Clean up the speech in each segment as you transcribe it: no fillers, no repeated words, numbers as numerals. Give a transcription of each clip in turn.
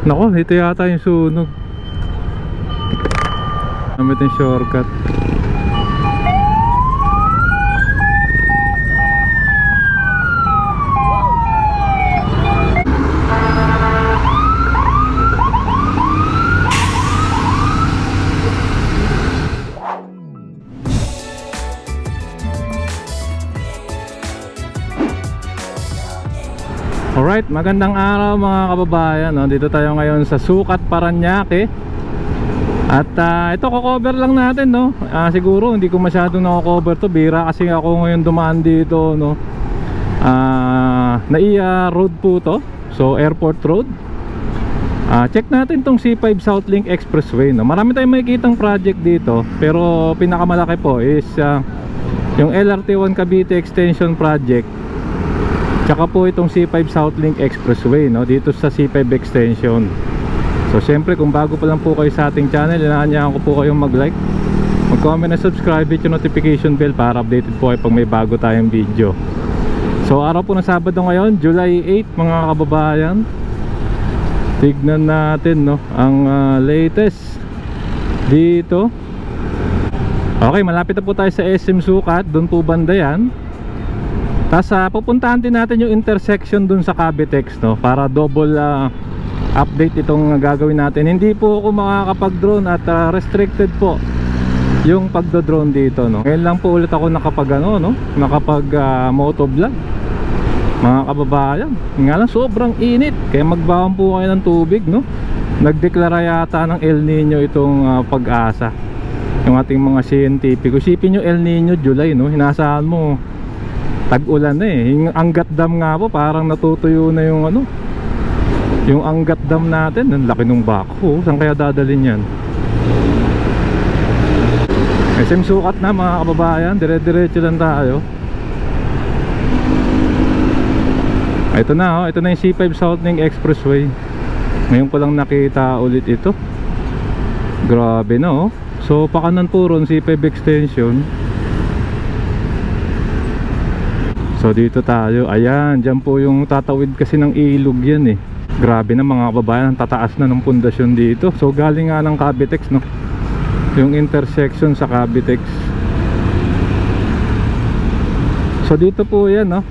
Nako, ito yata yung sunog. Gamit yung shortcut. Alright, magandang araw mga kababayan, no? Dito tayo ngayon sa Sucat, Parañaque. At ito ko-cover lang natin, no? Siguro hindi ko masyadong nako-cover to. Bira kasi ako ngayon dumaan dito, no? Naiya road po to. So airport road. Check natin tong C5 Southlink Expressway, no? Marami tayong makikitang project dito, pero pinakamalaki po is yung LRT1 Cavite Extension Project. Tsaka po itong C5 Southlink Expressway, no? Dito sa C5 Extension. So syempre kung bago pa lang po kayo sa ating channel, inaanyahan ko po kayong mag-like, mag-comment na subscribe, hit yung notification bell para updated po kayo pag may bago tayong video. So araw po ng Sabado ngayon, July 8 mga kababayan. Tignan natin, no, ang latest dito. Okay, malapit na po tayo sa SM Sucat. Doon po banda yan. Tapos pupuntahan din natin yung intersection dun sa Cavitex, no, para double update itong gagawin natin. Hindi po ako makakapag-drone at restricted po yung pagdo-drone dito, no. Ngayon lang po ulit ako nakapag motovlog mga kababayan. Nga lang sobrang init, kaya magbawang po kayo ng tubig, no. Nagdeklara yata ng El Nino itong Pag-asa, yung ating mga scientific. Isipin nyo El Nino July, no, hinasahan mo tag-ulan na eh. Yung Angat Dam nga po, parang natutuyo na yung yung Angat Dam natin. Ang laki ng bako. Saan kaya dadalhin yan? SM Sucat na mga kababayan. Dire-diretso lang tayo. Ito na, ito na yung C5 Southlink Expressway. Ngayon ko lang nakita ulit ito. Grabe na, oh. So pakanan po ron C5 Extension. So dito tayo, ayan, dyan po yung tatawid kasi ng ilog yan eh. Grabe na mga kababayan, ang tataas na ng pundasyon dito. So galing nga ng Cavitex, no, yung intersection sa Cavitex. So dito po yan, no,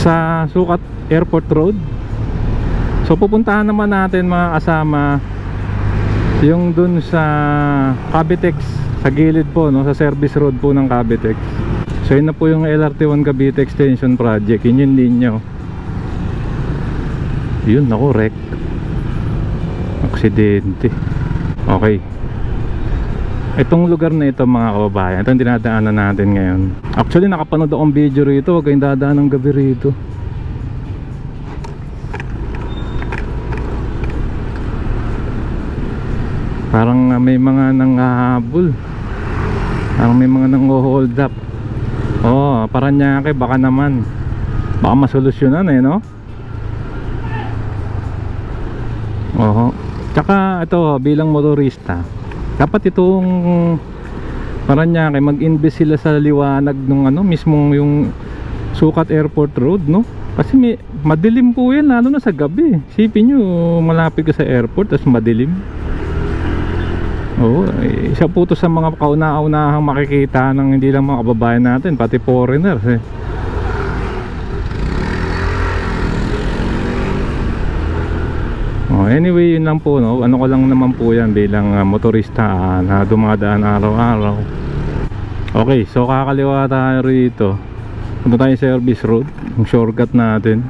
sa Sucat Airport Road. So pupuntahan naman natin mga kasama yung dun sa Cavitex, sa gilid po, no, sa service road po ng Cavitex. So yun na po yung LRT1 Cavite Extension Project. Yun yung linya. Yun, naku, wreck. Aksidente. Okay. Itong lugar na ito mga kababayan, ito yung dinadaanan natin ngayon. Actually nakapanood akong video rito. Huwag kayong dadaan ng gabi rito. Parang may mga nanghahabol. Parang may mga nang-hold up. Oh, Parañaque, baka naman. Baka masolusyonan eh, no? Oo. Tsaka ito, bilang motorista, dapat itong Parañaque, mag-invest sila sa liwanag nung mismong yung Sucat Airport Road, no? Kasi madilim po yan, lalo na sa gabi. Sipin nyo, malapit ka sa airport, tapos madilim. Oo, isa po ito sa mga kauna-unahang makikita ng hindi lang mga kababayan natin, pati foreigners eh. Anyway, yun lang po, no? Ano ko lang naman po yan bilang motorista na dumadaan araw-araw. Okay, so kakaliwa tayo rito. Punta tayo sa service road, yung shortcut natin.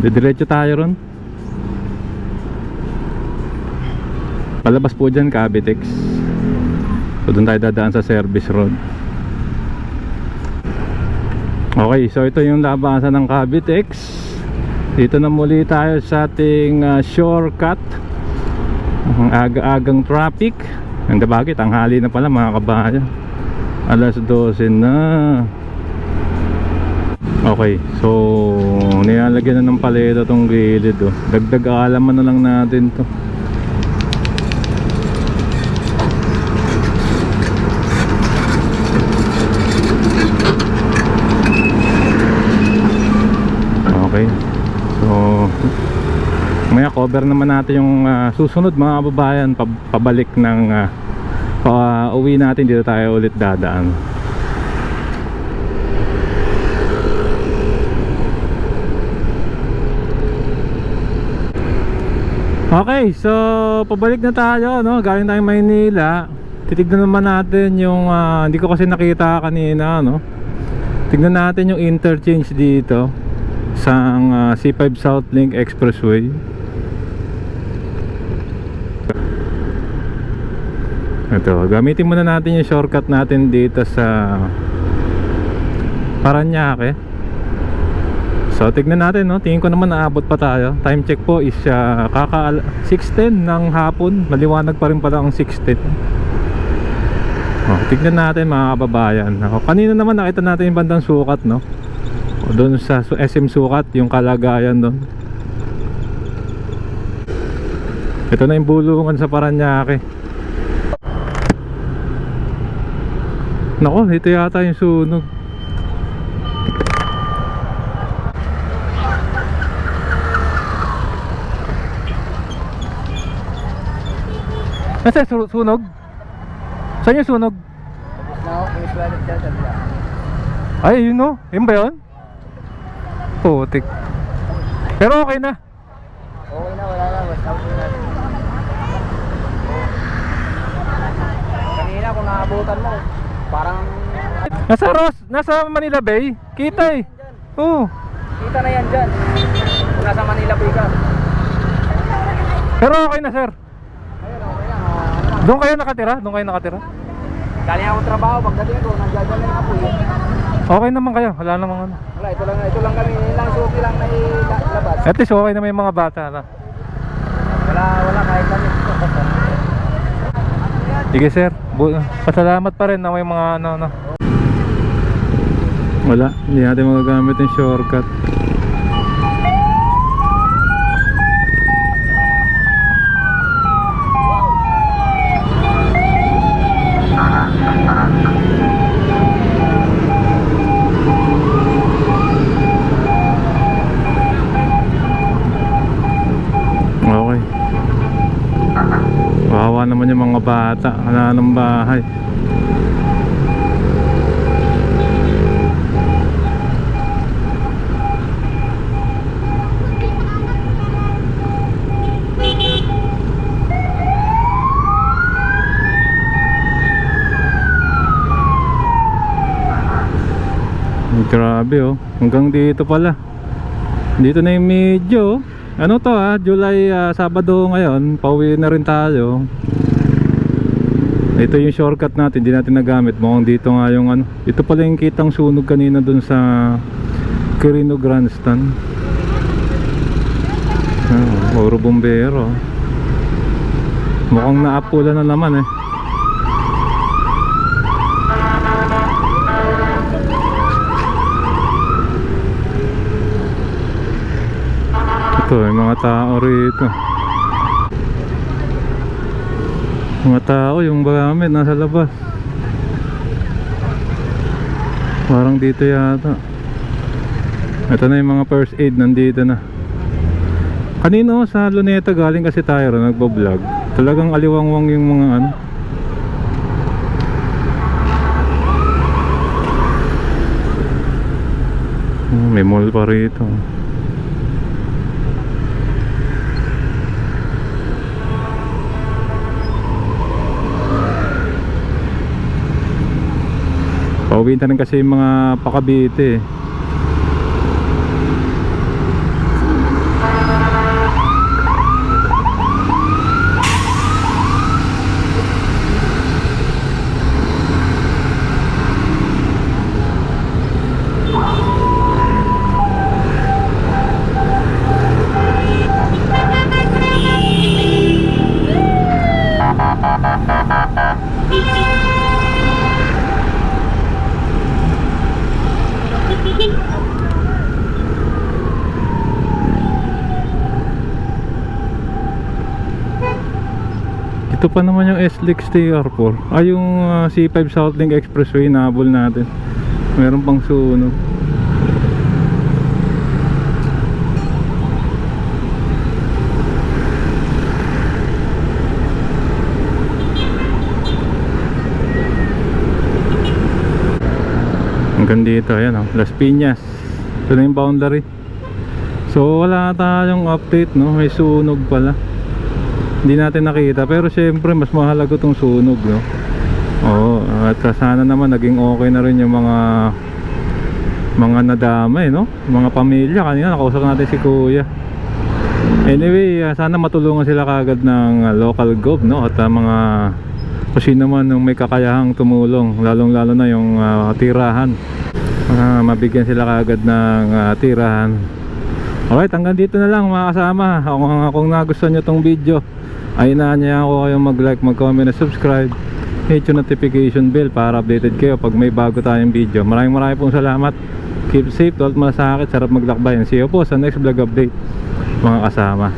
Diretso tayo ron. Palabas po dyan Cavitex. So doon tayo dadaan sa service road. Okay, so ito yung labasan ng Cavitex. Dito na muli tayo sa ating shortcut. Ang aga-agang traffic. Ang bagay, tanghali na pala mga kabayan. Alas 12 na. Okay, so nilalagyan na ng paleta tong gilid, oh. Dagdag alaman na lang natin to. cover naman natin yung susunod mga kababayan, pabalik ng uwi natin. Dito tayo ulit dadaan. Okay, so pabalik na tayo, no? Galing tayong Maynila. Titignan naman natin yung hindi ko kasi nakita kanina, no? Tignan natin yung interchange dito sa C5 Southlink Expressway. Ito, gamitin muna natin yung shortcut natin dito sa Parañaque. So tignan natin, no? Tingin ko naman naabot pa tayo. Time check po is kaka 6:10 ng hapon. Maliwanag pa rin pala ang 6:10. Tignan natin mga kababayan. Kanina naman nakita natin yung bandang sukat, no? Doon sa SM Sukat, yung kalagayan doon. Ito na yung bulungan sa Parañaque. Nako, ito yata yung sunog. Nasa sunog? Saan yung sunog? Ay, yun no? Yun ba yun? Putik. Pero okay na. Okay na, wala na. Basta okay na. Kanina kung naabutan mo, parang... Nasa Manila Bay? Kita eh. Oo. Kita na yan dyan. Kung nasa Manila Bay ka. Pero okay na, sir. Ayun, okay lang. Doon kayo nakatira? Doon kayo nakatira? Galing ako trabaho, pagdating ko, nandiyan na yung apoy. Okay naman kayo, wala namang ano. Wala, ito lang kami, ilang suki lang na ilabas. At least okay naman yung mga bata na. Wala kahit kami. Sige sir, pasalamat pa rin na may mga ano. Wala, hindi natin magagamit yung shortcut. Okay. Wawa naman yung mga bata, wala ng bahay. Grabe oh, hanggang dito pala. Dito na yung medyo. Ano to July, Sabado ngayon. Pauwi na rin tayo. Ito yung shortcut natin, hindi natin nagamit. Mukhang dito nga yung ano. Ito pala yung kitang sunog kanina dun sa Quirino Grandstand. Oro Bombero. Mukhang naapula na naman eh. Ito, may mga tao rito. Mga tao, yung gamit nasa labas. Parang dito yata. Ito na yung mga first aid, nandito na. Kanino sa Luneta galing kasi tayo nagbo-vlog. Talagang aliwangwang yung mga ano. May mall pa rito. Pauwiin na rin kasi yung mga pa-Cavite. Ito pa naman yung SLEX TR4. Ay yung C5 Southlink Expressway nahabol natin. Meron pang sunog. Hanggang dito, ayan oh, Las Piñas. Ito na yung boundary. So wala tayong update, no? May sunog pala. Hindi natin nakita, pero syempre mas mahalaga tong sunog, no? Oo, at sana naman naging okay na rin yung mga nadamay, no? Mga pamilya. Kanina nakausap natin si Kuya. Anyway, sana matulungan sila kagad ng local gov, no? At mga kung sino man yung may kakayahang tumulong, lalong-lalo na yung tirahan. Mabigyan sila kagad ng tirahan. Alright, hanggang dito na lang mga kasama. Kung nagustuhan nyo tong video, ay inaanyayahan ko kayong mag-like, mag-comment at subscribe. Hit yung notification bell para updated kayo pag may bago tayong video. Maraming pong salamat. Keep safe, huwag malasakit, sarap maglakbay. See you po sa next vlog update mga kasama.